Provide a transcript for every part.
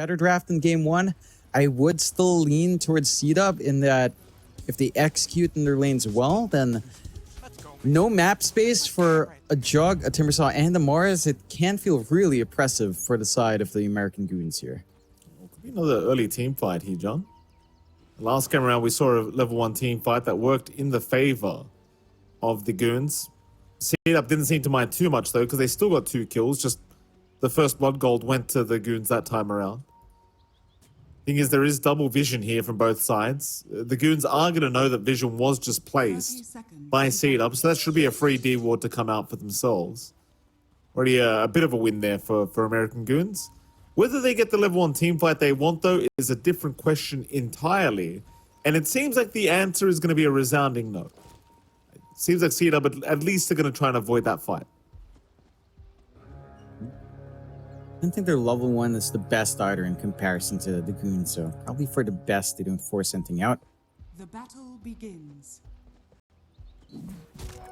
better draft than game one. I would still lean towards CDUB in that if they execute in their lanes well, then no map space for a Jug, a Timbersaw, and a Mars. It can feel really oppressive for the side of the American Goons here. Well, could be another early team fight here, John. Last game around, we saw a level 1 team fight that worked in the favor of the Goons. CDUB didn't seem to mind too much, though, because they still got 2 kills. Just the first blood gold went to the Goons that time around. Thing is, there is double vision here from both sides. The Goons are going to know that vision was just placed by CDUB, so that should be a free D ward to come out for themselves. Already a bit of a win there for American Goons. Whether they get the level 1 team fight they want, though, is a different question entirely. And it seems like the answer is going to be a resounding no. It seems like CDUB at least are going to try and avoid that fight. I don't think their level 1 is the best either in comparison to the Goons, so probably for the best they don't force anything out. The battle begins.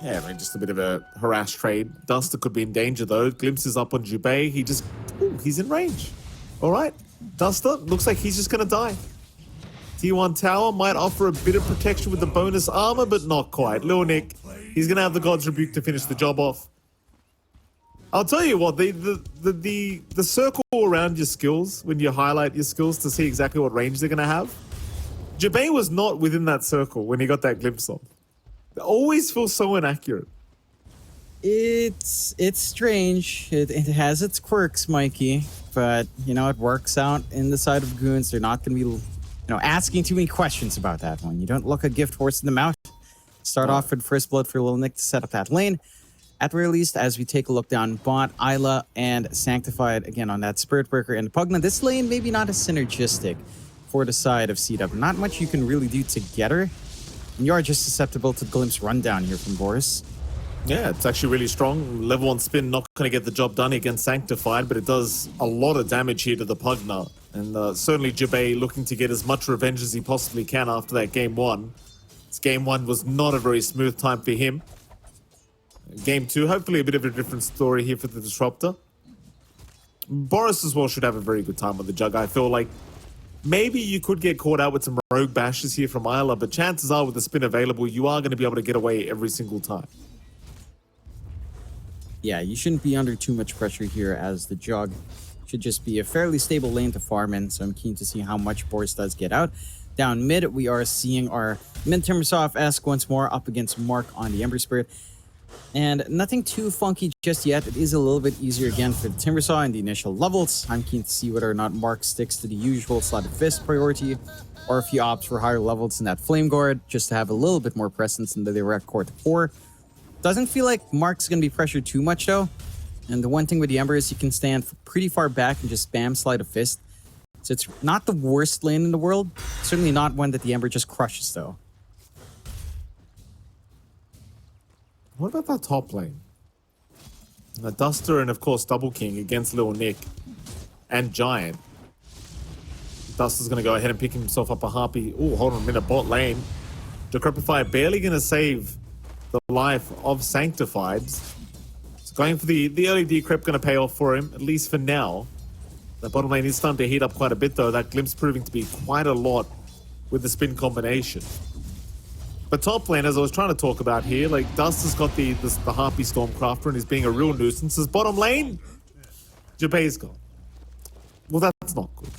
Yeah, I mean, just a bit of a harass trade. Duster could be in danger, though. Glimpses up on Jubei. He's in range. All right. Duster, looks like he's just going to die. T1 Tower might offer a bit of protection with the bonus armor, but not quite. Lil Nick, he's going to have the God's Rebuke to finish the job off. I'll tell you what, the circle around your skills, when you highlight your skills to see exactly what range they're going to have, Jubei was not within that circle when he got that glimpse of. It always feels so inaccurate. It's strange. It has its quirks, Mikey, but, you know, it works out in the side of Goons. They're not going to be, you know, asking too many questions about that one. You don't look a gift horse in the mouth. Start off with first blood for Lil Nick to set up that lane. At the very least, as we take a look down bot, Isla and Sanctified again on that Spirit Breaker and Pugna. This lane maybe not as synergistic for the side of CDUB. Not much you can really do together. And you are just susceptible to Glimpse rundown here from Boris. Yeah, it's actually really strong. Level 1 spin not going to get the job done against Sanctified, but it does a lot of damage here to the Pugna. And certainly Jubei looking to get as much revenge as he possibly can after that game 1. This game 1 was not a very smooth time for him. Game 2, hopefully a bit of a different story here for the Disruptor. Boris as well should have a very good time with the Jug. I feel like maybe you could get caught out with some rogue bashes here from Isla, but chances are with the spin available, you are going to be able to get away every single time. Yeah, you shouldn't be under too much pressure here as the Jug should just be a fairly stable lane to farm in, so I'm keen to see how much Boris does get out. Down mid, we are seeing our mid Timbersaw-esque once more up against Mark on the Ember Spirit. And nothing too funky just yet. It is a little bit easier again for the Timbersaw in the initial levels. I'm keen to see whether or not Mark sticks to the usual Slotted Fist priority, or if he opts for higher levels in that Flame Guard, just to have a little bit more presence in the direct core to 4. Doesn't feel like Mark's going to be pressured too much, though. And the one thing with the Ember is you can stand pretty far back and just spam Slide of Fist. So it's not the worst lane in the world. Certainly not one that the Ember just crushes, though. What about that top lane? Duster and, of course, Double King against Lil Nick and Giant. Duster's going to go ahead and pick himself up a Harpy. Oh, hold on a minute. Bot lane. Decrepify barely going to save the life of Sanctified. So going for the early Decrep going to pay off for him, at least for now. The bottom lane is starting to heat up quite a bit, though. That Glimpse proving to be quite a lot with the spin combination. But top lane, as I was trying to talk about here, like Duster's got the Harpy Stormcrafter and is being a real nuisance. His bottom lane, Jubei's gone. Well, that's not good.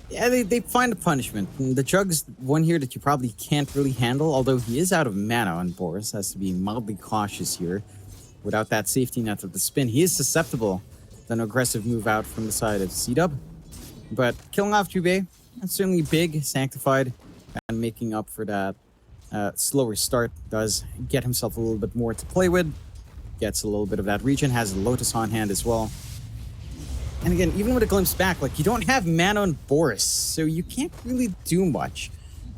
Yeah, they find a punishment. And the Jug's one here that you probably can't really handle, although he is out of mana on Boris. Has to be mildly cautious here. Without that safety net of the spin, he is susceptible to an aggressive move out from the side of CDUB. But killing off Jubei, that's certainly big. Sanctified and making up for that slower start does get himself a little bit more to play with. Gets a little bit of that regen, has a Lotus on hand as well. And again, even with a glimpse back, like, you don't have mana on Boris, so you can't really do much.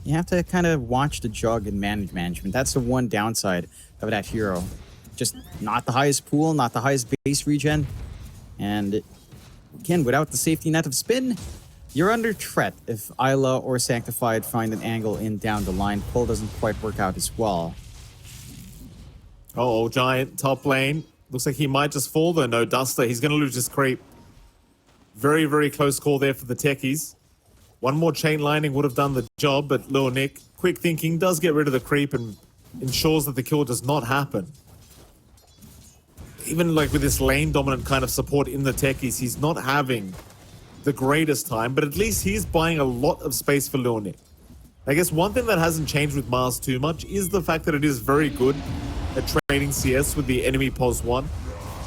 You have to kind of watch the Jug and manage management. That's the one downside of that hero. Just not the highest pool, not the highest base regen. And again, without the safety net of spin, you're under threat if Isla or Sanctified find an angle in down the line. Pull doesn't quite work out as well. Oh, Giant top lane. Looks like he might just fall though. No Duster. He's going to lose his creep. Very, very close call there for the techies. One more chain lining would have done the job, but Lil Nick, quick thinking, does get rid of the creep and ensures that the kill does not happen. Even like with this lane dominant kind of support in the techies, he's not having the greatest time, but at least he's buying a lot of space for Lil Nick. I guess one thing that hasn't changed with Mars too much is the fact that it is very good at trading CS with the enemy pos 1.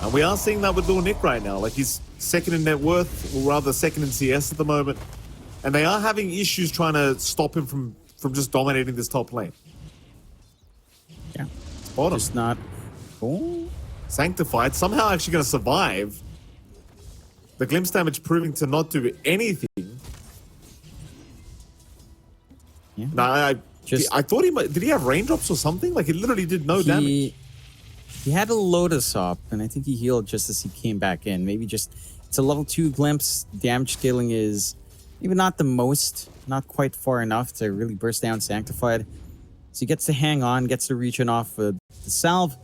And we are seeing that with Lil Nick right now. Like, he's second in net worth, or rather second in CS at the moment. And they are having issues trying to stop him from just dominating this top lane. Yeah. Bottom. Just not... Oh. Sanctified, somehow actually going to survive. The glimpse damage proving to not do anything. Yeah. No, I thought he might... Did he have raindrops or something? Like, he literally did no damage. He had a Lotus up, and I think he healed just as he came back in. Maybe just... It's a level 2 glimpse. Damage scaling is maybe not the most, not quite far enough to really burst down Sanctified. So he gets to hang on, gets to reach off the salve,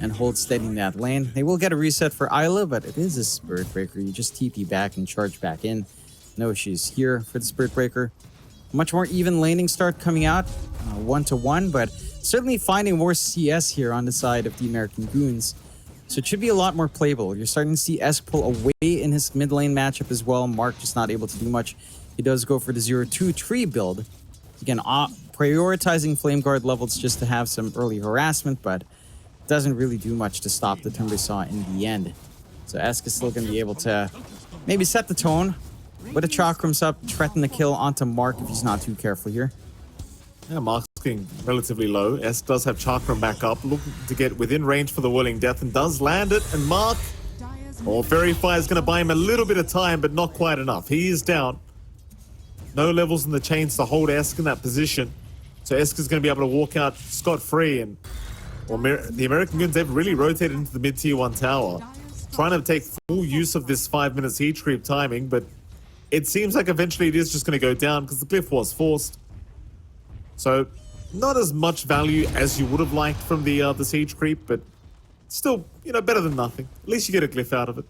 and hold steady in that lane. They will get a reset for Isla, but it is a Spirit Breaker. You just TP back and charge back in. No issues here for the Spirit Breaker. Much more even laning start coming out, 1-to-1, but certainly finding more CS here on the side of the American Goons. So it should be a lot more playable. You're starting to see Esk pull away in his mid lane matchup as well. Mark just not able to do much. He does go for the 0-2 tree build. Again, prioritizing Flame Guard levels just to have some early harassment, but doesn't really do much to stop the Timbersaw in the end. So Esk is still going to be able to maybe set the tone. With a Chakrams up, threaten the kill onto Mark if he's not too careful here. Yeah, Mark's getting relatively low. Esk does have Chakram back up, looking to get within range for the Whirling Death, and does land it. And Mark, Verify is going to buy him a little bit of time, but not quite enough. He is down. No levels in the chains to hold Esk in that position. So Esk is going to be able to walk out scot-free. And the American Goons, they've really rotated into the mid-tier 1 tower, trying to take full use of this 5-minute siege creep timing, but it seems like eventually it is just going to go down because the glyph was forced. So not as much value as you would have liked from the siege creep, but still, better than nothing. At least you get a glyph out of it.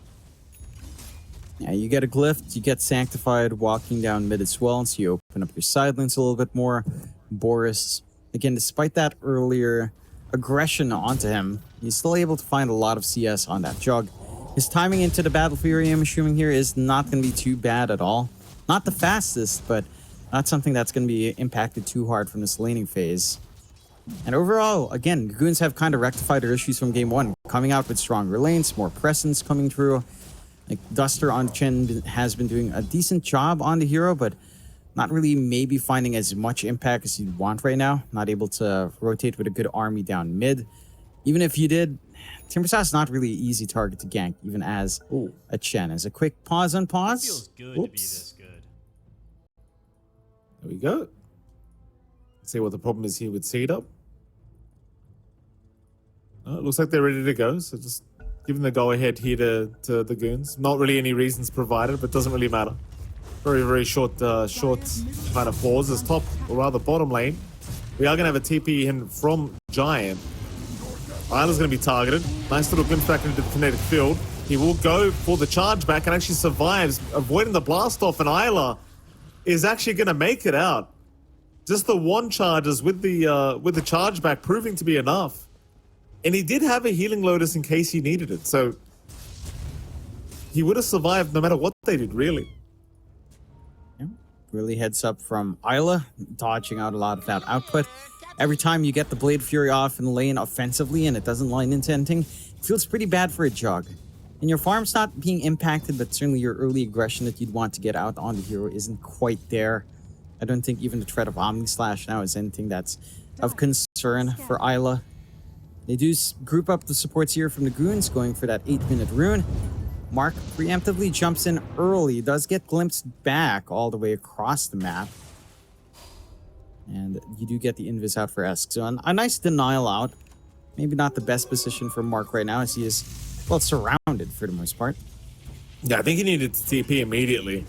Yeah, you get a glyph, you get Sanctified walking down mid as well, so you open up your side lanes a little bit more. Boris, again, despite that earlier aggression onto him, he's still able to find a lot of CS on that jug. His timing into the Battle Fury, I'm assuming here, is not going to be too bad at all. Not the fastest, but not something that's going to be impacted too hard from this laning phase. And overall, again, Goons have kind of rectified their issues from game 1, coming out with stronger lanes, more presence coming through. Like Duster on Chen has been doing a decent job on the hero, but not really maybe finding as much impact as you'd want right now. Not able to rotate with a good army down mid. Even if you did, Timbersaw is not really an easy target to gank, even as a Chen. As a quick pause on pause. Feels good to be this good. There we go. Let's see what the problem is here with CDUB. Oh, it looks like they're ready to go, so just giving the go-ahead here to the Goons. Not really any reasons provided, but doesn't really matter. Very, very short kind of pause. As top, or rather bottom lane, we are going to have a TP in from Giant. Isla's going to be targeted. Nice little glimpse back into the kinetic field. He will go for the charge back and actually survives, avoiding the blast off, and Isla is actually going to make it out. Just the one charges with the charge back proving to be enough. And he did have a healing Lotus in case he needed it, so he would have survived no matter what they did, really. Yeah. Really heads up from Isla, dodging out a lot of that output. Every time you get the Blade Fury off in the lane offensively and it doesn't line into anything, it feels pretty bad for a jug. And your farm's not being impacted, but certainly your early aggression that you'd want to get out on the hero isn't quite there. I don't think even the threat of Omni Slash now is anything that's of concern for Isla. They do group up the supports here from the Goons, going for that 8-minute rune. Mark preemptively jumps in early, does get glimpsed back all the way across the map. And you do get the invis out for Esk. So a nice denial out. Maybe not the best position for Mark right now, as he is, well, surrounded for the most part. Yeah, I think he needed to TP immediately.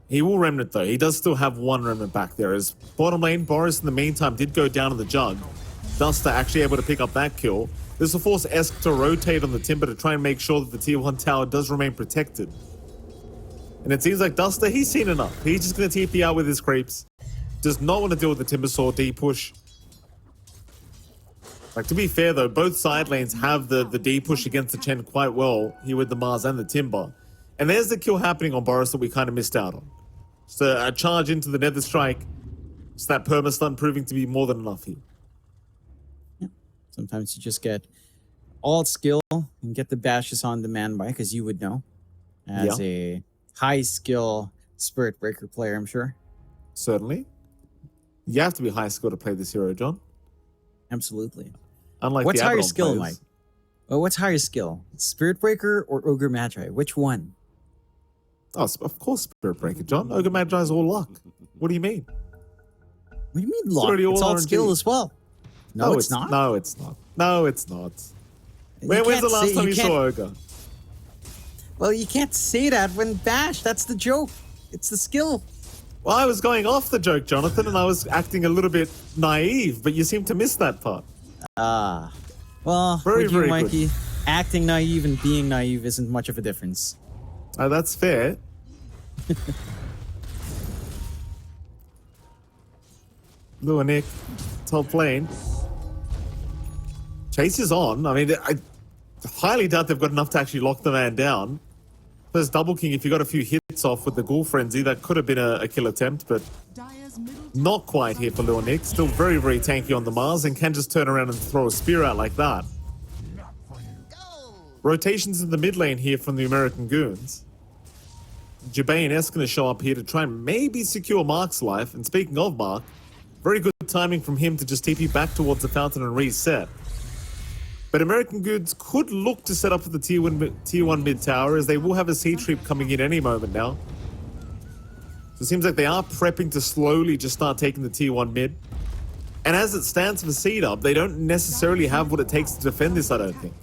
He will Remnant, though. He does still have one Remnant back there. As bottom lane, Boris in the meantime did go down in the jug. Duster actually able to pick up that kill. This will force Esk to rotate on the Timber to try and make sure that the tier 1 tower does remain protected. And it seems like Duster, he's seen enough. He's just going to TP out with his creeps. Does not want to deal with the Timbersaw D push. Like, to be fair, though, both side lanes have the D push against the Chen quite well here with the Mars and the Timber. And there's the kill happening on Boris that we kind of missed out on. So a charge into the Nether Strike. Just that perma-stun proving to be more than enough here. Yeah. Sometimes you just get all skill and get the bashes on demand by, because you would know. As a high-skill Spirit Breaker player, I'm sure. Certainly. You have to be high skill to play this hero, John. Absolutely. Unlike what's the higher Abaddon skill, players. Mike? Well, what's higher skill? Spirit Breaker or Ogre Magi? Which one? Oh, of course, Spirit Breaker, John. Ogre Magi is all luck. What do you mean? What do you mean luck? already It's all all RNG. skill as well. No, it's not. No, it's not. No, it's not. You When's can't the last say- time you you can't- saw Ogre? Well, you can't say that when bash. That's the joke. It's the skill. Well, I was going off the joke, Jonathan, and I was acting a little bit naive, but you seem to miss that part. Well, Very, with you, very good. Mikey, acting naive and being naive isn't much of a difference. That's fair. Lua Nick, top lane. Chase is on. I mean, I highly doubt they've got enough to actually lock the man down. There's Double King. If you got a few hits off with the Ghoul Frenzy, that could have been a kill attempt, but Dire's middle not quite here for Lua Nick. Still very, very tanky on the Mars and can just turn around and throw a spear out like that. Rotations in the mid lane here from the American Goons. Jabay and S going to show up here to try and maybe secure Mark's life. And speaking of Mark, very good timing from him to just TP back towards the fountain and reset. But American Goons could look to set up for the tier 1 mid tower, as they will have a sea trip coming in any moment now. So it seems like they are prepping to slowly just start taking the tier 1 mid. And as it stands for CDUB, they don't necessarily have what it takes to defend this, I don't think.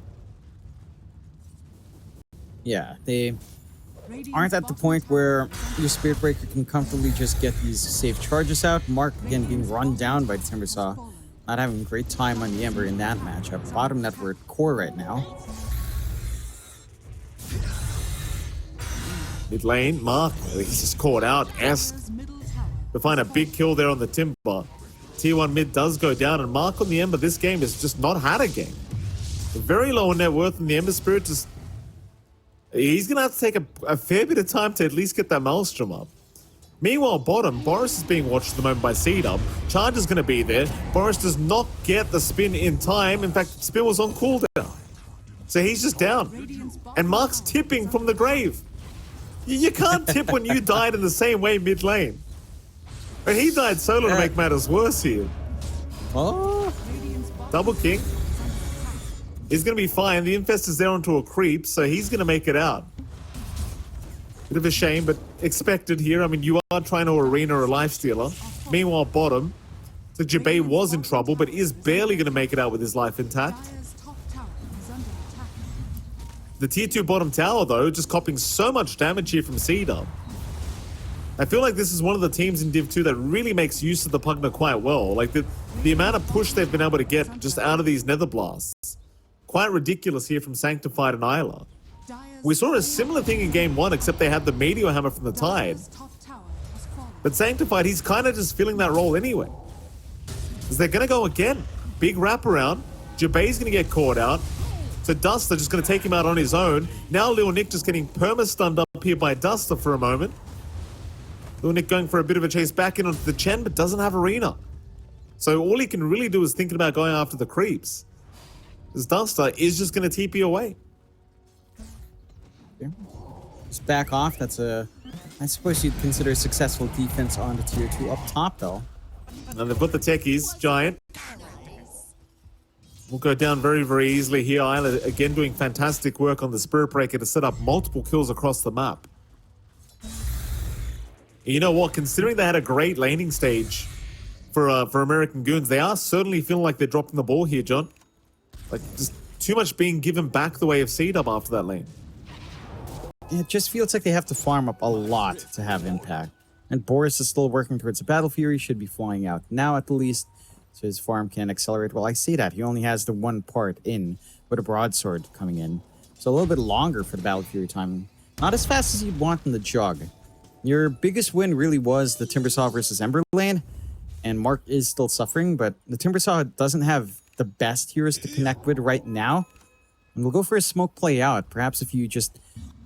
Yeah, they aren't at the point where your Spirit Breaker can comfortably just get these safe charges out. Mark, again, being run down by the Timbersaw. Not having a great time on the Ember in that matchup. Bottom network core right now. Mid lane, Mark, he's just caught out. S middle tower. to find a big kill there on the Timber. Tier 1 mid does go down, and Mark on the Ember this game has just not had a game. Very low in net worth, and the Ember Spirit just... He's going to have to take a fair bit of time to at least get that Maelstrom up. Meanwhile, bottom, Boris is being watched at the moment by CDUB. Charge is going to be there. Boris does not get the spin in time. In fact, spin was on cooldown. So he's just down. And Mark's tipping from the grave. You can't tip when you died in the same way mid lane. But he died solo to make matters worse here. Oh, Double King. He's going to be fine. The Infest is there onto a creep, so he's going to make it out. Bit of a shame, but expected here. I mean, you are trying to arena a lifestealer. Meanwhile, bottom, so Jabay was in trouble, but is barely going to make it out with his life intact. Dire's top tower is under attack. The tier 2 bottom tower, though, just copping so much damage here from CDUB. I feel like this is one of the teams in Div 2 that really makes use of the Pugna quite well. Like, the amount of push they've been able to get just out of these Nether Blasts. Quite ridiculous here from Sanctified and Isla. Dire's We saw a similar thing in Game 1, except they had the Meteor Hammer from the Tide. Dire's top tower has fallen. But Sanctified, he's kind of just filling that role anyway. Because they're going to go again. Big wraparound. Jabay's going to get caught out. So Duster just going to take him out on his own. Now Lil Nick just getting perma-stunned up here by Duster for a moment. Lil Nick going for a bit of a chase back in onto the Chen, but doesn't have arena. So all he can really do is thinking about going after the creeps. Because Duster is just going to TP away. just back off. That's a, I suppose you'd consider a successful defense on the tier 2 up top, though. And they've got the techies, Giant. Will go down very, very easily here. Isla again doing fantastic work on the Spirit Breaker to set up multiple kills across the map. You know what? Considering they had a great laning stage for American Goons, they are certainly feeling like they're dropping the ball here, John. Like, just too much being given back the way of CDUB after that lane. It just feels like they have to farm up a lot to have impact. And Boris is still working towards a Battle Fury, should be flying out now at the least, so his farm can accelerate. Well, I see that. He only has the one part in with a broadsword coming in. So a little bit longer for the Battle Fury time. Not as fast as you'd want in the jug. Your biggest win really was the Timbersaw versus Ember lane, and Mark is still suffering, but the Timbersaw doesn't have the best heroes to connect with right now. And we'll go for a smoke play out. Perhaps if you just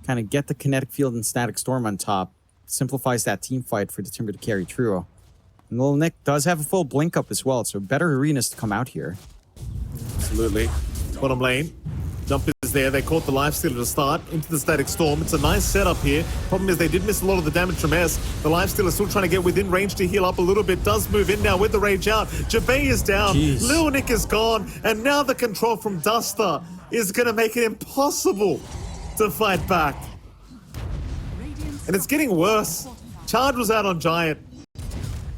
kind of get the kinetic field and static storm on top, simplifies that team fight for the Timber to carry through. And Little Nick does have a full blink up as well, so better arenas to come out here. Absolutely. Bottom lane. Jump is there. They caught the lifesteal at the start into the static storm. It's a nice setup here. Problem is they did miss a lot of the damage from S. The lifesteal is still trying to get within range to heal up a little bit. Does move in now with the rage out. Jabay is down. Jeez. Lil Nick is gone. And now the control from Duster is going to make it impossible to fight back. And it's getting worse. Charge was out on Giant.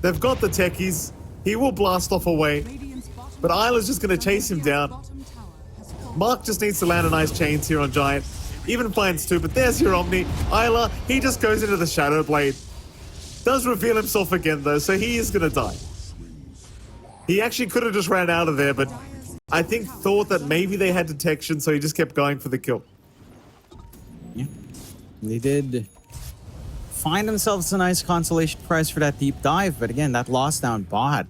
They've got the techies. He will blast off away. But Isla's just going to chase him down. Mark just needs to land a nice chains here on Giant. Even finds two, but there's your Omni. Isla, he just goes into the Shadow Blade. Does reveal himself again though, so he is going to die. He actually could have just ran out of there, but I think thought that maybe they had detection, so he just kept going for the kill. Yeah, they did find themselves a nice consolation prize for that deep dive, but again, that loss down bot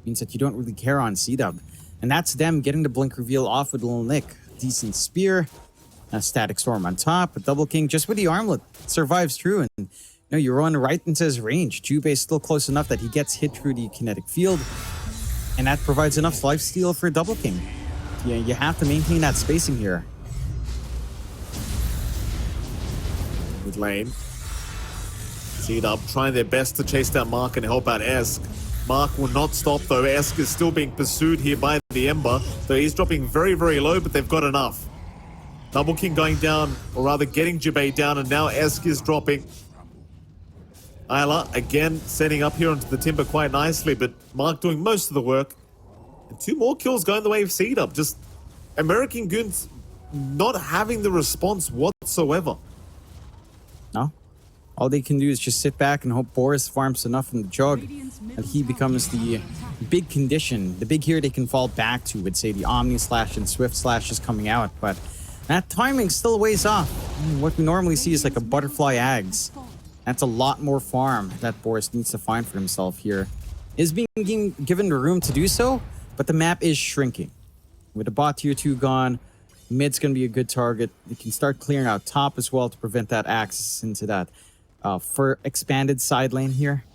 means that you don't really care on CDUB. And that's them getting the blink reveal off with Little Nick. Decent spear, a static storm on top, a double king just with the armlet. Survives through, and you run right into his range. Jubei is still close enough that he gets hit through the kinetic field, and that provides enough lifesteal for a double king. Yeah, you have to maintain that spacing here. Mid lane. CDUB trying their best to chase down Mark and help out Esk. Mark will not stop though. Esk is still being pursued here by the Ember, though he's dropping very, very low, but they've got enough. Double King going down, or rather getting Jubei down, and now Esk is dropping. Isla again setting up here onto the Timber quite nicely, but Mark doing most of the work. And two more kills going the way of CDUB. Just American Goons not having the response whatsoever. No. All they can do is just sit back and hope Boris farms enough in the jug that he becomes the big condition, the big hero they can fall back to with, say, the Omni Slash and Swift Slash is coming out. But that timing's still a ways off. What we normally see is like a Butterfly Ags. That's a lot more farm that Boris needs to find for himself here. Is being given the room to do so, but the map is shrinking. With the bot tier 2 gone, mid's going to be a good target. You can start clearing out top as well to prevent that access into that for expanded side lane here.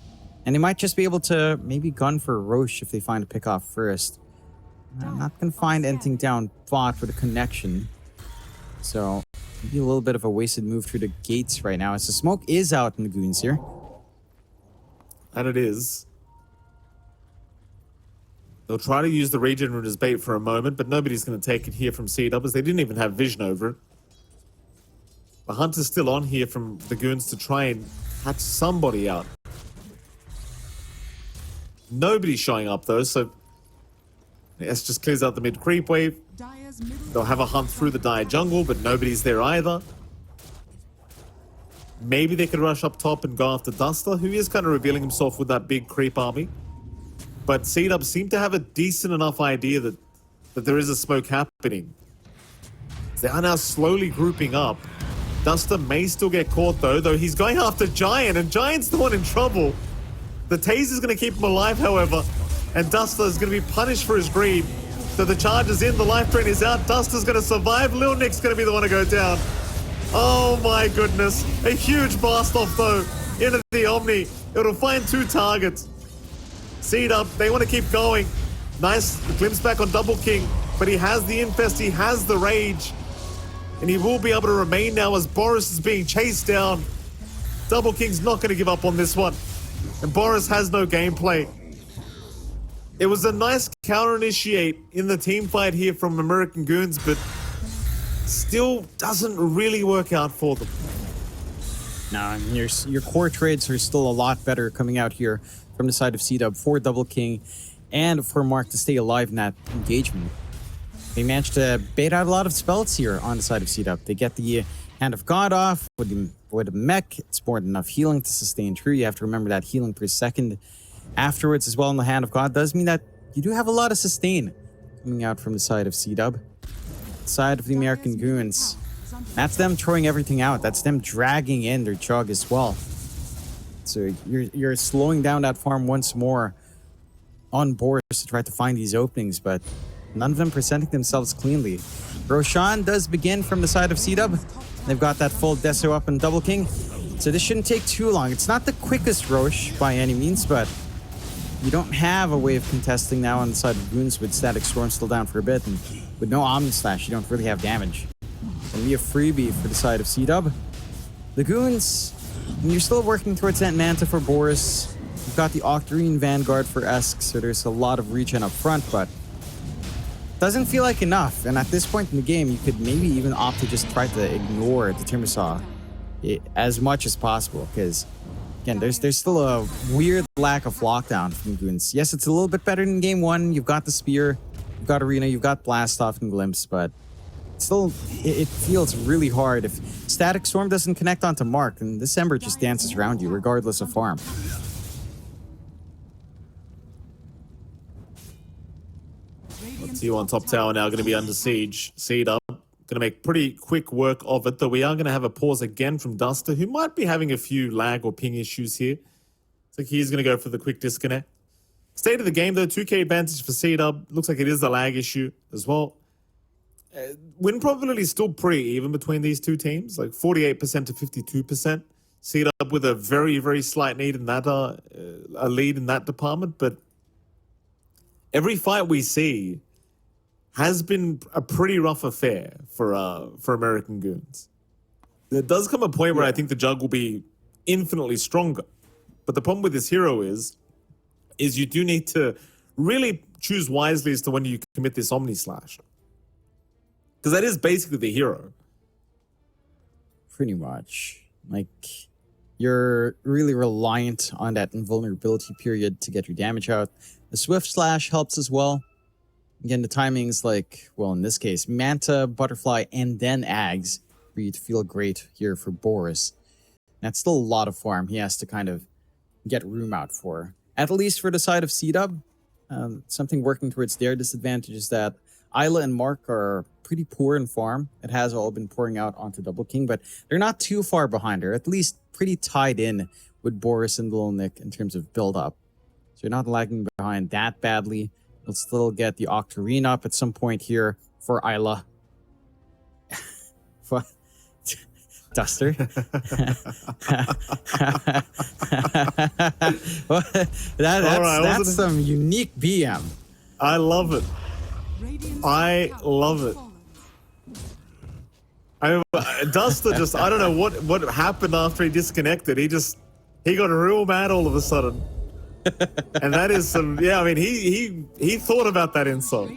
And they might just be able to maybe gun for Roche if they find a pick off first. I'm not going to find anything down bot for the connection. So maybe a little bit of a wasted move through the gates right now as the smoke is out in the goons here. And it is. They'll try to use the regen rune as bait for a moment, but nobody's going to take it here from CDUB as they didn't even have vision over it. The hunt is still on here from the goons to try and hatch somebody out. Nobody's showing up though, so S just clears out the mid creep wave. They'll have a hunt through the Dire jungle, but nobody's there either. Maybe they could rush up top and go after Duster, who is kind of revealing himself with that big creep army. But CDUB seem to have a decent enough idea that there is a smoke happening. They are now slowly grouping up. Duster may still get caught though he's going after Giant, and Giant's the one in trouble. The taser's going to keep him alive, however, and Duster is going to be punished for his greed. So the charge is in, the life drain is out, Duster's going to survive, Lil Nick's going to be the one to go down. Oh my goodness, a huge blast off though into the Omni. It'll find two targets. CDUB, they want to keep going. Nice glimpse back on Double King, but he has the infest, he has the rage. And he will be able to remain now as Boris is being chased down. Double King's not going to give up on this one. And Boris has no gameplay. It was a nice counter-initiate in the team fight here from American Goons, but still doesn't really work out for them. No, your core trades are still a lot better coming out here from the side of CDUB for Double King and for Mark to stay alive in that engagement. They managed to bait out a lot of spells here on the side of CDUB. They get the Hand of God off with the mech. It's more than enough healing to sustain true. You have to remember that healing per second afterwards as well in the Hand of God does mean that you do have a lot of sustain coming out from the side of CDUB. Side of the American Goons. That's them throwing everything out. That's them dragging in their chug as well. So you're slowing down that farm once more on Boris to try to find these openings, but none of them presenting themselves cleanly. Roshan does begin from the side of CDUB. They've got that full Deso up and Double King. So this shouldn't take too long. It's not the quickest Roche by any means, but you don't have a way of contesting now on the side of Goons with Static Storm still down for a bit. And with no Omni Slash, you don't really have damage. Gonna be a freebie for the side of CDUB. The Goons, and you're still working towards that Manta for Boris. You've got the Octarine Vanguard for Esk, so there's a lot of regen up front, but doesn't feel like enough. And at this point in the game, you could maybe even opt to just try to ignore the Timbersaw as much as possible, because again, there's still a weird lack of lockdown from Goons. Yes, it's a little bit better than game one. You've got the Spear, you've got Arena, you've got Blast Off and Glimpse, but still, it feels really hard. If Static Storm doesn't connect onto Mark, then this Ember just dances around you regardless of farm. T1 on top tower now going to be under siege. CDUB going to make pretty quick work of it, though we are going to have a pause again from Duster, who might be having a few lag or ping issues here. Looks like he's going to go for the quick disconnect. State of the game, though, 2k advantage for CDUB. Looks like it is a lag issue as well. Win probability is still pretty even between these two teams, like 48% to 52%. CDUB with a very, very slight lead in that, a lead in that department, but every fight we see has been a pretty rough affair for American Goons. There does come a point where I think the jug will be infinitely stronger. But the problem with this hero is you do need to really choose wisely as to when you commit this Omni Slash. Because that is basically the hero. Pretty much. Like, you're really reliant on that invulnerability period to get your damage out. The Swift Slash helps as well. Again, the timing's like, well, in this case, Manta, Butterfly, and then Ags for you to feel great here for Boris. That's still a lot of farm he has to kind of get room out for. At least for the side of CDUB, something working towards their disadvantage is that Isla and Mark are pretty poor in farm. It has all been pouring out onto Double King, but they're not too far behind her. At least pretty tied in with Boris and Little Nick in terms of build-up. So you're not lagging behind that badly. You'll still get the Octarine up at some point here for Isla. Duster. That's some unique BM. I love it. I love it. Duster just, I don't know what happened after he disconnected. He got real mad all of a sudden. And that is some, yeah, I mean, he thought about that insult.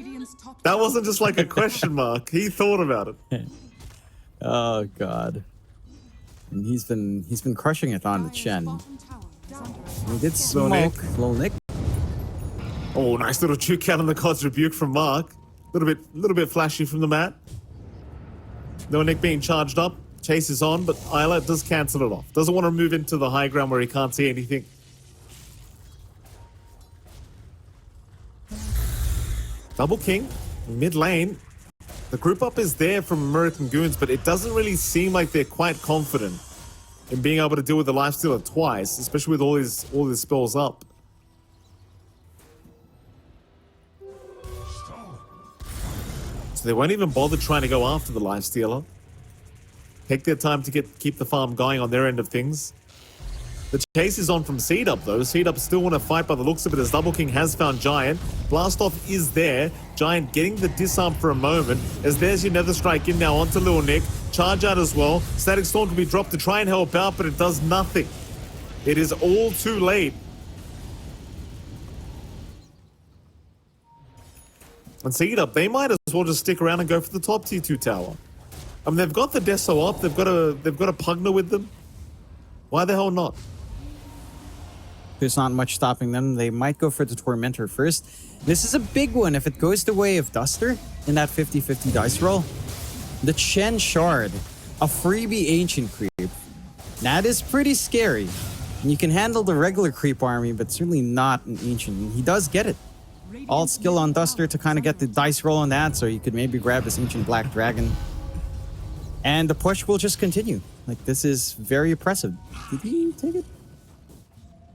That wasn't just like a question mark. He thought about it. Oh God. And he's been crushing it on the Chen. He did smoke. Little Nick. Oh, nice little juke out on the God's Rebuke from Mark. Little bit flashy from the mat. Little Nick being charged up. Chase is on, but Isla does cancel it off. Doesn't want to move into the high ground where he can't see anything. Double King, mid lane. The group up is there from American Goons, but it doesn't really seem like they're quite confident in being able to deal with the Lifestealer twice, especially with all his spells up. So they won't even bother trying to go after the Lifestealer. Take their time to keep the farm going on their end of things. The chase is on from CDUB though. CDUB still want to fight by the looks of it as Double King has found Giant. Blast Off is there. Giant getting the disarm for a moment as there's your Nether Strike in now onto Lil Nick. Charge out as well. Static Storm can be dropped to try and help out, but it does nothing. It is all too late. And CDUB, they might as well just stick around and go for the top tier 2 tower. I mean, they've got the Deso up. They've got a Pugner with them. Why the hell not? There's not much stopping them. They might go for the Tormentor first. This is a big one if it goes the way of Duster in that 50-50 dice roll. The Chen Shard, a freebie Ancient Creep. That is pretty scary. And you can handle the regular Creep army, but certainly not an Ancient. And he does get it. All skill on Duster to kind of get the dice roll on that, so you could maybe grab this Ancient Black Dragon. And the push will just continue. Like, this is very oppressive. Did he take it?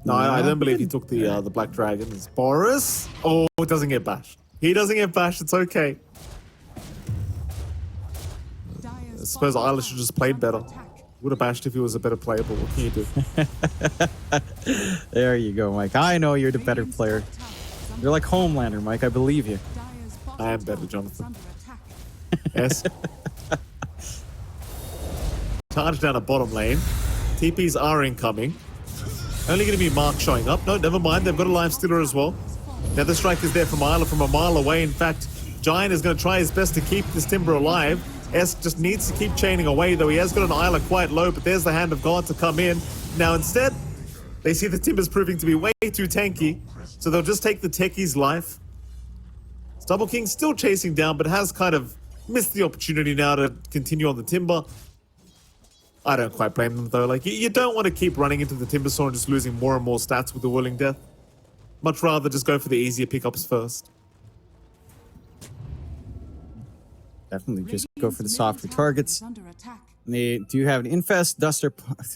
No, I don't believe he took the Black Dragon. It's Boris. Oh, it doesn't get bashed. He doesn't get bashed. It's okay. I suppose Eilish should just played better. Would have bashed if he was a better player, but what can you do? There you go, Mike. I know you're the better player. You're like Homelander, Mike. I believe you. I am better, Jonathan. Yes. Charge down a bottom lane. TPs are incoming. Only going to be Mark showing up. No, never mind. They've got a live stealer as well. Now the strike is there from Isla from a mile away. In fact, Giant is going to try his best to keep this Timber alive. S just needs to keep chaining away, though he has got an Isla quite low, but there's the hand of God to come in. Now instead, they see the Timber's proving to be way too tanky, so they'll just take the Techie's life. Double King still chasing down, but has kind of missed the opportunity now to continue on the Timber. I don't quite blame them, though. Like, you don't want to keep running into the Timber Saw and just losing more and more stats with the Willing Death. Much rather just go for the easier pickups first. Definitely just go for the softer targets. They do have an Infest, Duster.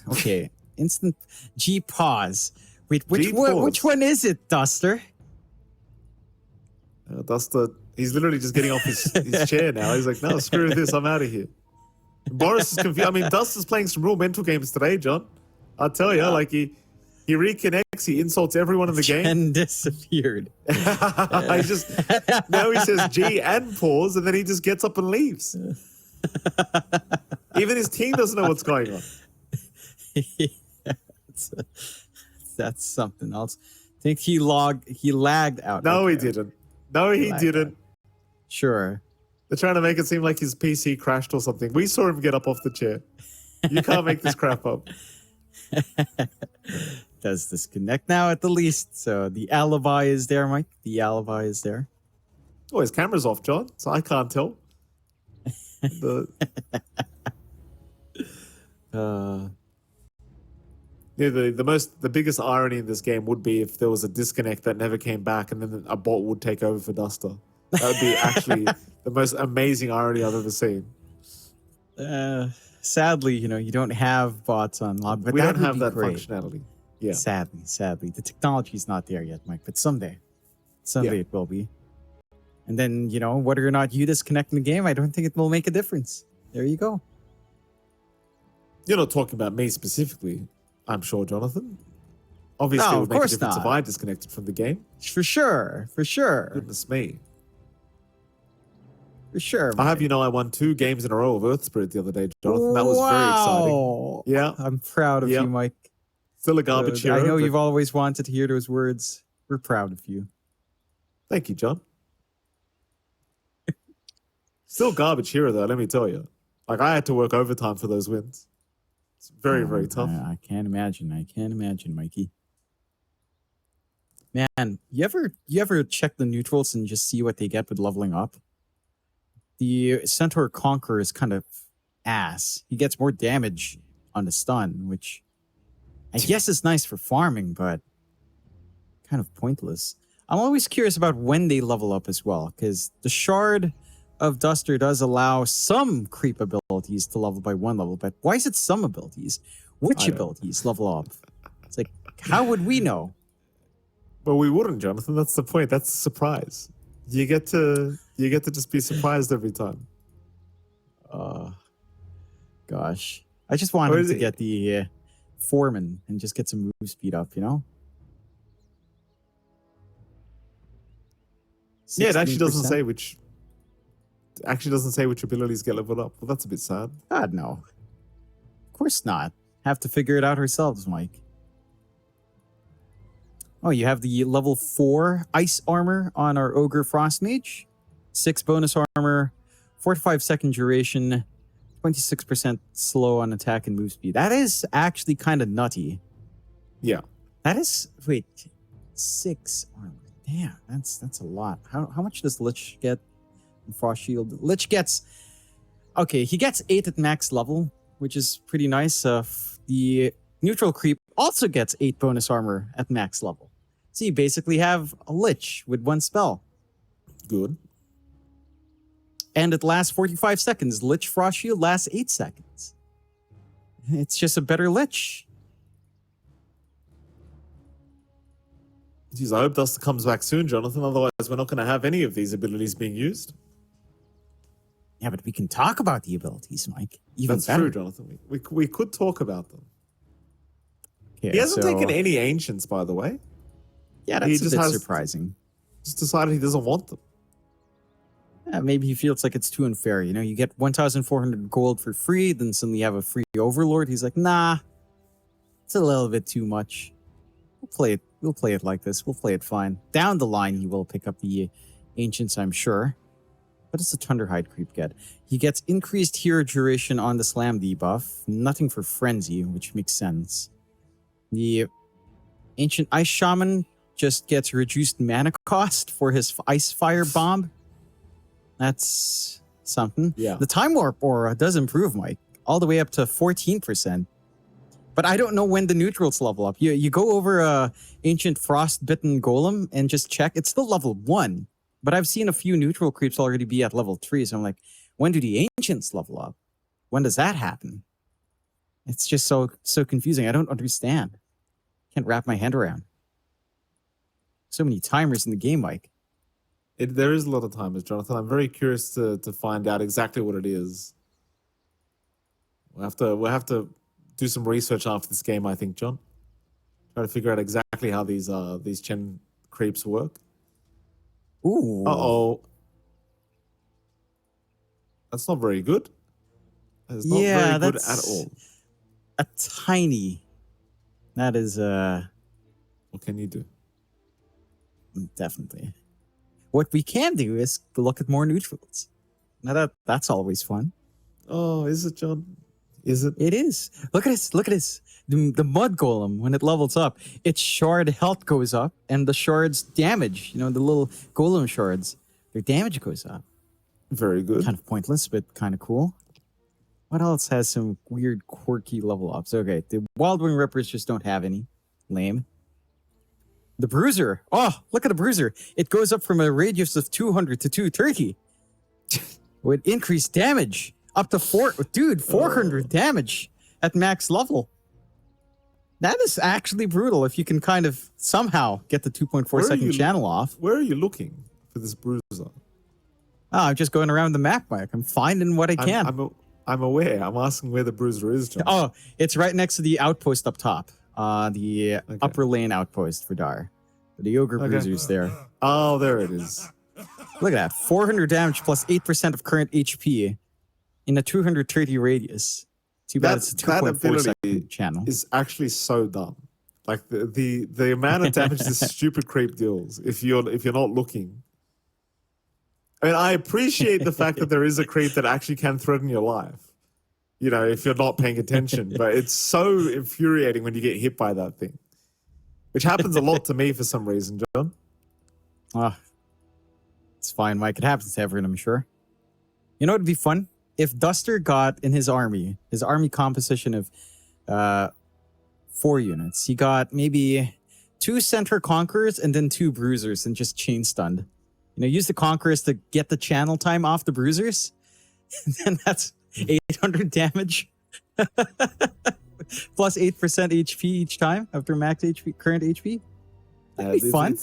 Okay, instant G pause. Wait, which one is it, Duster? Duster, he's literally just getting off his chair now. He's like, no, screw this, I'm out of here. Boris is confused. I mean, Duster's playing some real mental games today, John. I'll tell you, like he reconnects, he insults everyone in the game. And disappeared. He just now he says G and pause, and then he just gets up and leaves. Even his team doesn't know what's going on. That's something else. I think he lagged out. No, he didn't. No, he didn't. Out. Sure. They're trying to make it seem like his PC crashed or something. We saw him get up off the chair. You can't make this crap up. Does disconnect now at the least. So the alibi is there, Mike. The alibi is there. Oh, his camera's off, John, so I can't tell. The biggest irony in this game would be if there was a disconnect that never came back and then a bot would take over for Duster. That would be actually the most amazing irony I've ever seen. Sadly, you don't have bots on log, but we that don't have that great. functionality. Yeah. Sadly, the technology's not there yet, Mike. But someday it will be. And then whether or not you disconnect in the game, I don't think it will make a difference. There you go. You're not talking about me specifically, I'm sure, Jonathan. Obviously, No, it would of make a course difference not. if I disconnected from the game. For sure. Goodness me. For sure. I have I won 2 games in a row of Earth Spirit the other day, Jonathan. That was Wow. very exciting. Yeah. I'm proud of you, Mike. Still a garbage hero. I know but- you've always wanted to hear those words. We're proud of you. Thank you, John. Still garbage hero, though, let me tell you. Like, I had to work overtime for those wins. It's very, very tough. I can't imagine. Mikey. Man, you ever check the neutrals and just see what they get with leveling up? The Centaur Conqueror is kind of ass. He gets more damage on the stun, which I guess is nice for farming, but kind of pointless. I'm always curious about when they level up as well, because the Shard of Duster does allow some creep abilities to level by 1 level, but why is it some abilities? Which abilities level up? It's like, how would we know? Well, we wouldn't, Jonathan. That's the point. That's a surprise. You get to just be surprised every time. Gosh. I just want him to get the Foreman and just get some move speed up, Yeah, it actually doesn't 16%. say which. Actually, doesn't say which abilities get leveled up. Well, that's a bit sad. God, no. Of course not. Have to figure it out ourselves, Mike. Oh, you have the level 4 ice armor on our Ogre Frost Mage. 6 bonus armor, 4 to 5 second duration, 26% slow on attack and move speed. That is actually kind of nutty. Yeah. That is, wait, 6 armor. Damn, that's a lot. How much does Lich get in Frost Shield? Lich gets, okay, he gets 8 at max level, which is pretty nice. The neutral creep also gets 8 bonus armor at max level. So you basically have a Lich with 1 spell. Good. and it lasts 45 seconds. Lich Frost Shield lasts 8 seconds. It's just a better Lich. Jeez, I hope Duster comes back soon, Jonathan. Otherwise, we're not going to have any of these abilities being used. Yeah, but we can talk about the abilities, Mike. Even That's better. true, Jonathan. We could talk about them. Okay, He hasn't so- taken any ancients, by the way. Yeah, he that's a just bit has- surprising. Just decided he doesn't want them. Yeah, maybe he feels like it's too unfair. You know, you get 1,400 gold for free, then suddenly you have a free Overlord. He's like, nah, it's a little bit too much. We'll play it like this. We'll play it fine. Down the line, he will pick up the Ancients, I'm sure. What does the Thunderhide creep get? He gets increased hero duration on the Slam debuff. Nothing for Frenzy, which makes sense. The Ancient Ice Shaman just gets reduced mana cost for his Ice Fire Bomb. That's something. Yeah. The Time Warp Aura does improve, Mike, all the way up to 14%. But I don't know when the neutrals level up. You go over Ancient Frostbitten Golem and just check. It's still level 1. But I've seen a few neutral creeps already be at level 3. So I'm like, when do the Ancients level up? When does that happen? It's just so confusing. I don't understand. Can't wrap my head around. So many timers in the game, Mike. There is a lot of timers, Jonathan. I'm very curious to find out exactly what it is. We'll have to do some research after this game, I think, John. Try to figure out exactly how these Chen creeps work. Ooh. Uh-oh. That's not very good. That's not Yeah, very good that's at all. a tiny. That is What can you do? definitely. What we can do is look at more neutrals. Now that's always fun. Oh, is it, John? Is it? It is. Look at this. Look at this. The mud golem, when it levels up, its shard health goes up, and the shard's damage, the little golem shards, their damage goes up. Very good. Kind of pointless, but kind of cool. What else has some weird, quirky level ups? Okay, the Wild Wing Rippers just don't have any. Lame. The Bruiser. Oh, look at the Bruiser. It goes up from a radius of 200 to 230. With increased damage. Up to 400 damage at max level. That is actually brutal if you can kind of somehow get the 2.4 second channel off. Where are you looking for this bruiser? Oh, I'm just going around the map, Mike. I'm finding what I can. I'm aware. I'm asking where the bruiser is, John. Oh, it's right next to the outpost up top. The upper lane outpost for Dar. The Ogre Bruiser's there. Oh, there it is. Look at that. 400 damage plus 8% of current HP in a 230 radius. Too bad it's a 2.4 second channel. Is actually so dumb. Like the amount of damage this stupid creep deals if you're not looking. I mean, I appreciate the fact that there is a creep that actually can threaten your life. If you're not paying attention. But it's so infuriating when you get hit by that thing. Which happens a lot to me for some reason, John. It's fine, Mike. It happens to everyone, I'm sure. You know what would be fun? If Duster got in his army composition of 4 units, he got maybe 2 Centaur Conquerors and then 2 Bruisers and just chain stunned. Use the Conquerors to get the channel time off the Bruisers. And then that's 800 damage. Plus 8% HP each time after max HP, current HP. That'd be fun.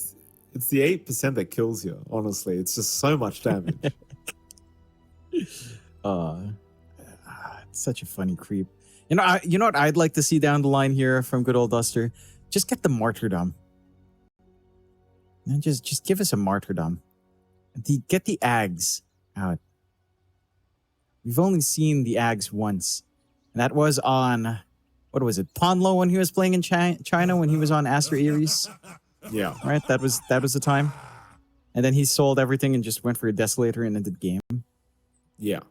It's the 8% that kills you, honestly. It's just so much damage. It's such a funny creep. You know what I'd like to see down the line here from good old Duster? Just get the martyrdom. And just give us a martyrdom. Get the Ags out. We've only seen the Ags once. And that was on, what was it, Ponlo when he was playing in China when he was on Aster Ares? Yeah. Right? That was the time. And then he sold everything and just went for a Desolator and ended the game. Yeah.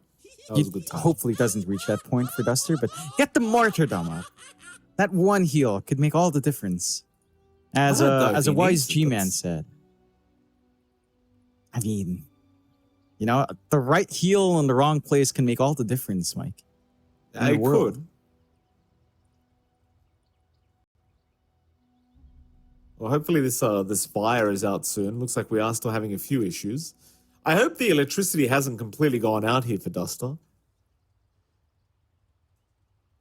That was a good time. Hopefully it doesn't reach that point for Duster, but get the martyrdom up. That one heal could make all the difference. As a wise G-man said. I mean, the right heal in the wrong place can make all the difference, Mike. It could. Well, hopefully this fire is out soon. Looks like we are still having a few issues. I hope the electricity hasn't completely gone out here for Duster.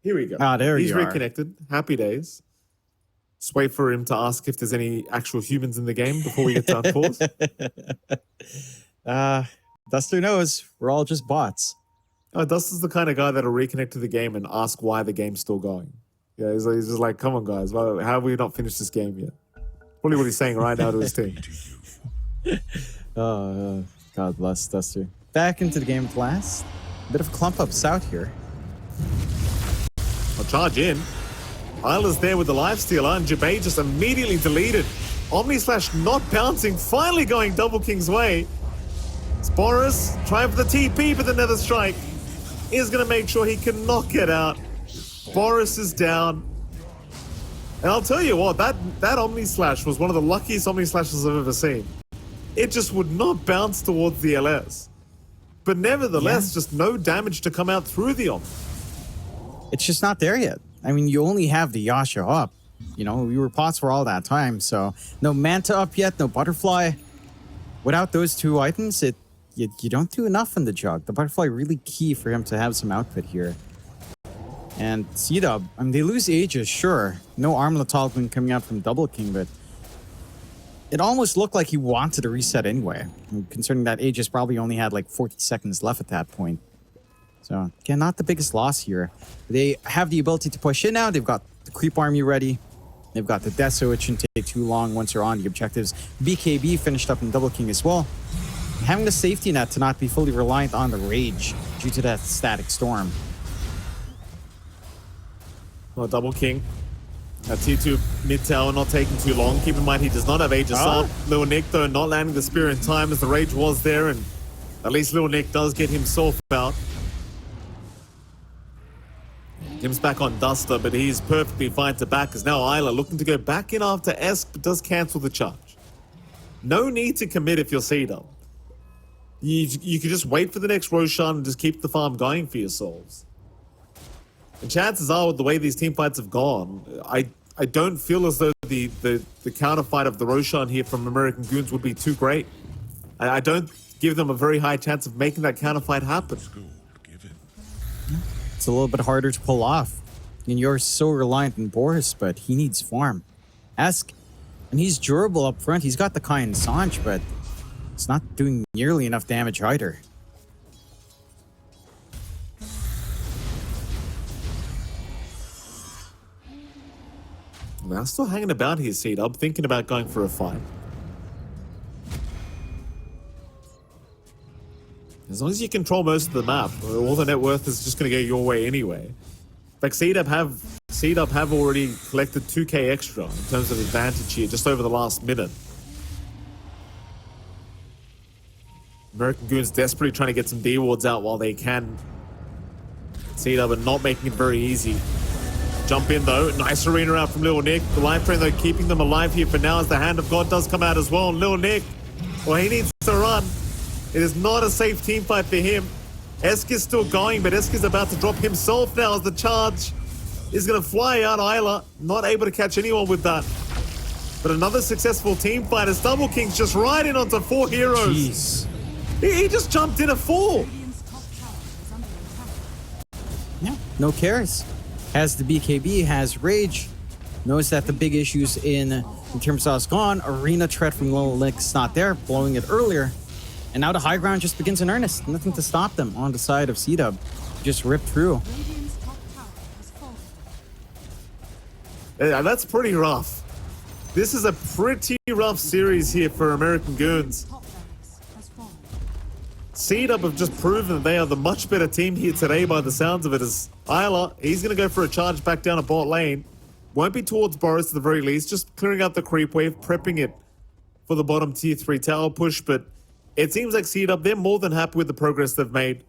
Here we go. Ah, there He's you are. reconnected. Happy days. Just wait for him to ask if there's any actual humans in the game before we get to unpause. Duster knows we're all just bots. Oh, Duster's the kind of guy that'll reconnect to the game and ask why the game's still going. Yeah, he's just like, come on, guys. How have we not finished this game yet? Probably what he's saying right now to his team. God bless Duster. Back into the game at last. Bit of a clump up south here. I'll charge in. Isla's there with the lifestealer, and Jabay just immediately deleted. Omni Slash not bouncing, finally going Double King's way. Boris trying for the TP, but the Nether Strike is going to make sure he cannot get out. Boris is down. And I'll tell you what, that Omni Slash was one of the luckiest Omni Slashes I've ever seen. It just would not bounce towards the LS. But nevertheless, just no damage to come out through the Omni. It's just not there yet. I mean, you only have the Yasha up. You know, we were pots for all that time, so no Manta up yet, no Butterfly. Without those two items, you don't do enough in the jug. The Butterfly really key for him to have some output here. And CDUB, I mean, they lose Aegis, sure. No Armlet Talisman coming out from Double King, but it almost looked like he wanted to reset anyway, considering that Aegis probably only had like 40 seconds left at that point. So, again, not the biggest loss here. They have the ability to push in now. They've got the creep army ready. They've got the Deso, which shouldn't take too long once they're on the objectives. BKB finished up in Double King as well. Having the safety net to not be fully reliant on the Rage due to that static storm. Well, Double King. T2 mid tower not taking too long. Keep in mind he does not have Aegis up. Lil Nick though not landing the spear in time as the Rage was there, and at least Lil Nick does get himself out. Jim's back on Duster, but he's perfectly fine to back as now Isla looking to go back in after Esk, but does cancel the charge. No need to commit if you're CDUB. You could just wait for the next Roshan and just keep the farm going for yourselves. And chances are, with the way these team fights have gone, I don't feel as though the counter fight of the Roshan here from American Goons would be too great. I don't give them a very high chance of making that counter fight happen. It's a little bit harder to pull off. And you're so reliant on Boris, but he needs farm. Esk, and he's durable up front. He's got the Kai and Sanj, but it's not doing nearly enough damage either. They're still hanging about here, CDUB, thinking about going for a fight. As long as you control most of the map, all the net worth is just going to go your way anyway. In fact, CDUB have already collected 2k extra in terms of advantage here, just over the last minute. American Goons desperately trying to get some D wards out while they can. CDUB are not making it very easy. Jump in though, nice arena out from Lil Nick. The life train though keeping them alive here for now as the Hand of God does come out as well. And Lil Nick, well, he needs to run. It is not a safe team fight for him. Esk is still going, but Esk is about to drop himself now as the charge is going to fly out. Isla not able to catch anyone with that. But another successful team fight as Double King's just riding onto 4 heroes. Jeez. He just jumped in a 4. Radiant's top tower is under attack. Yeah, no cares. Has the BKB, has Rage. Knows that the big issues in terms of us gone. Arena threat from Lil Nick's not there, blowing it earlier. And now the high ground just begins in earnest. Nothing to stop them on the side of CDUB. Just ripped through. Radiant's top tower has fallen. Yeah, that's pretty rough. This is a pretty rough series here for American Goons. Top barracks has fallen. CDUB have just proven that they are the much better team here today by the sounds of it. As Isla, he's going to go for a charge back down a bot lane. Won't be towards Boris at the very least, just clearing out the creep wave, prepping it for the bottom tier 3 tower push. But it seems like CDUB, they're more than happy with the progress they've made.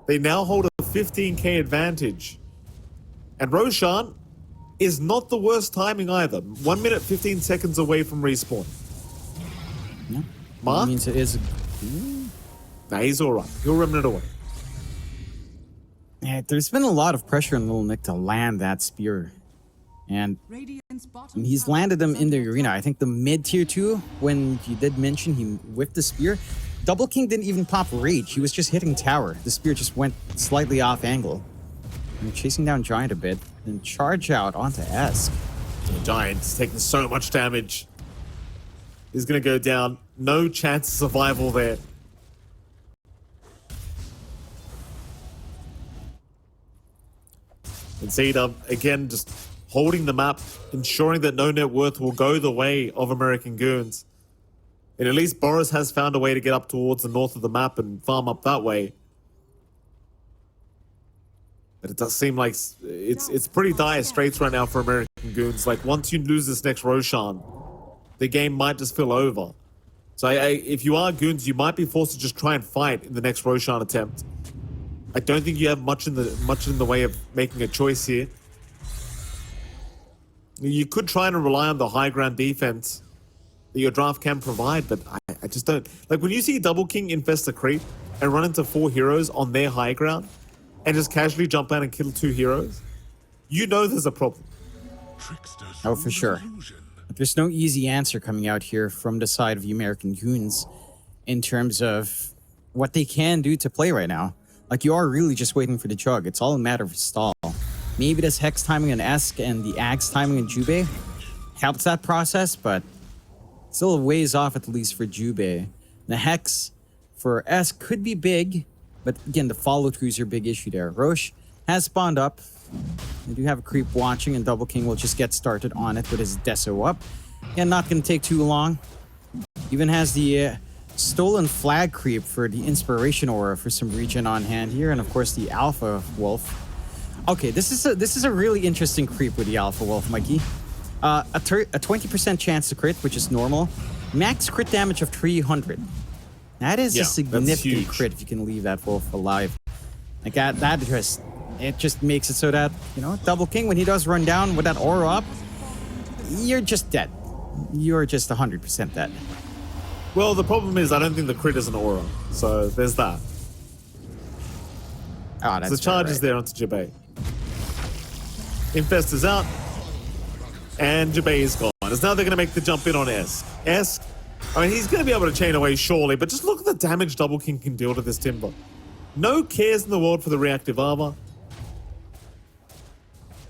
They now hold a 15k advantage. And Roshan is not the worst timing either. 1 minute, 15 seconds away from respawn. Yeah. Mark? That means it is. Nah, he's alright. He'll remnant away. Yeah, there's been a lot of pressure on Lil Nick to land that spear. And Radiant's bottom he's tower landed them is in the under arena. attack. I think the mid tier 2, when you did mention he whipped the spear, Double King didn't even pop Rage. He was just hitting tower. The spear just went slightly off angle. And chasing down Giant a bit. Then charge out onto Esk. The Giant's taking so much damage. He's going to go down. No chance of survival there. And CDUB, again, just holding the map, ensuring that no net worth will go the way of American Goons. And at least Boris has found a way to get up towards the north of the map and farm up that way. But it does seem like it's pretty dire straits right now for American Goons. Like, once you lose this next Roshan, the game might just feel over. So if you are Goons, you might be forced to just try and fight in the next Roshan attempt. I don't think you have much in the way of making a choice here. You could try and rely on the high ground defense that your draft can provide, but I just don't. Like, when you see Double King infest a creep and run into 4 heroes on their high ground and just casually jump out and kill 2 heroes, you know there's a problem. Oh, for sure. But there's no easy answer coming out here from the side of the American Goons in terms of what they can do to play right now. Like, you are really just waiting for the chug. It's all a matter of stall. Maybe this Hex timing on Esk and the Axe timing on Jubei helps that process, but still a ways off at least for Jubei. The Hex for Esk could be big, but again, the follow-through is your big issue there. Roche has spawned up. They do have a creep watching, and Double King will just get started on it with his Deso up. And not going to take too long. Even has the stolen flag creep for the inspiration aura for some regen on hand here, and of course the Alpha Wolf. Okay, this is a really interesting creep with the Alpha Wolf, Mikey. A 20% chance to crit, which is normal. Max crit damage of 300. That is a significant crit if you can leave that wolf alive. Like that just makes it so that, you know, Double King, when he does run down with that aura up, you're just dead. You're just 100% dead. Well, the problem is I don't think the crit is an aura, so there's that. Oh, that's so the charge is there onto Jubei. Infest is out, and Jubei is gone. As now they're going to make the jump in on Esk. Esk, I mean, he's going to be able to chain away surely, but just look at the damage Double King can deal to this Timber. No cares in the world for the reactive armor.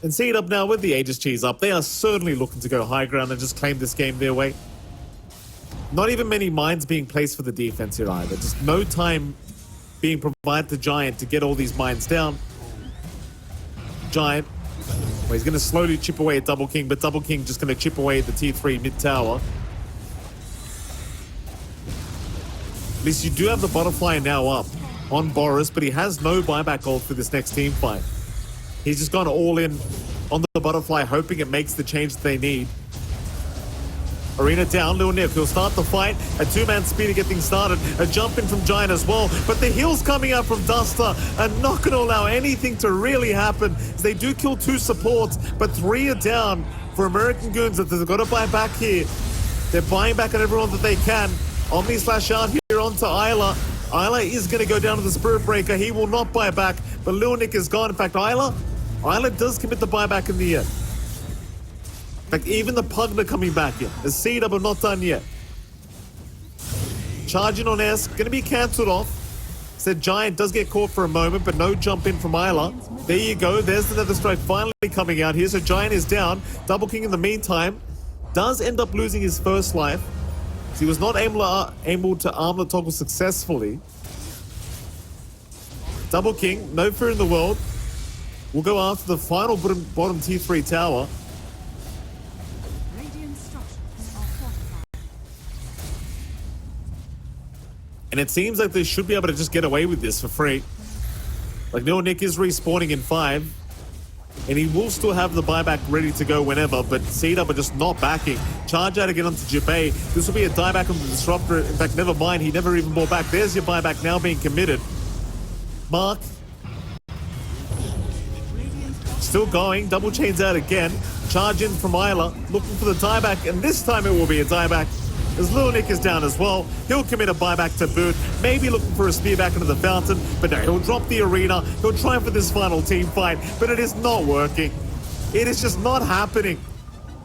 And CDUB now with the Aegis Cheese up, they are certainly looking to go high ground and just claim this game their way. Not even many mines being placed for the defense here either. Just no time being provided to Giant to get all these mines down. Giant, well, he's going to slowly chip away at Double King, but Double King just going to chip away at the T3 mid tower. At least you do have the Butterfly now up on Boris, but he has no buyback gold for this next team fight. He's just gone all in on the Butterfly, hoping it makes the change that they need. Arena down, Lil Nick, he'll start the fight. A 2-man speed to get things started. A jump in from Giant as well. But the heals coming out from Duster are not going to allow anything to really happen. They do kill 2 supports, but 3 are down for American Goons that they've got to buy back here. They're buying back on everyone that they can. Omni slash out here onto Isla. Isla is going to go down to the Spirit Breaker. He will not buy back, but Lil Nick is gone. In fact, Isla does commit the buyback in the end. In fact, even the Pugna coming back in. The CDUB are not done yet. Charging on S, going to be cancelled off. Said Giant does get caught for a moment, but no jump in from Isla. There you go. There's the Nether Strike finally coming out here. So Giant is down. Double King in the meantime does end up losing his first life. So he was not able to arm the toggle successfully. Double King, no fear in the world. We'll go after the final bottom T3 tower. Radiant structures are fortified. And it seems like they should be able to just get away with this for free. Like, Lil Nick is respawning in 5. And he will still have the buyback ready to go whenever, but CDUB are just not backing. Charge out again onto Jubei. This will be a dieback on the Disruptor. In fact, never mind, he never even bought back. There's your buyback now being committed. Mark. Still going. Double chains out again. Charge in from Isla. Looking for the dieback, and this time it will be a dieback. As Lil Nick is down as well, he'll commit a buyback to boot. Maybe looking for a spear back into the fountain, but no, he'll drop the arena. He'll try for this final team fight, but it is not working. It is just not happening.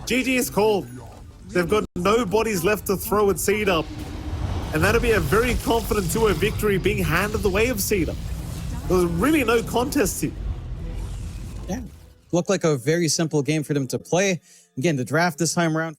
GG is called. They've got no bodies left to throw at CDUB. And that'll be a very confident 2-0 victory being handed the way of CDUB. There's really no contest here. Yeah. Looked like a very simple game for them to play. Again, the draft this time around.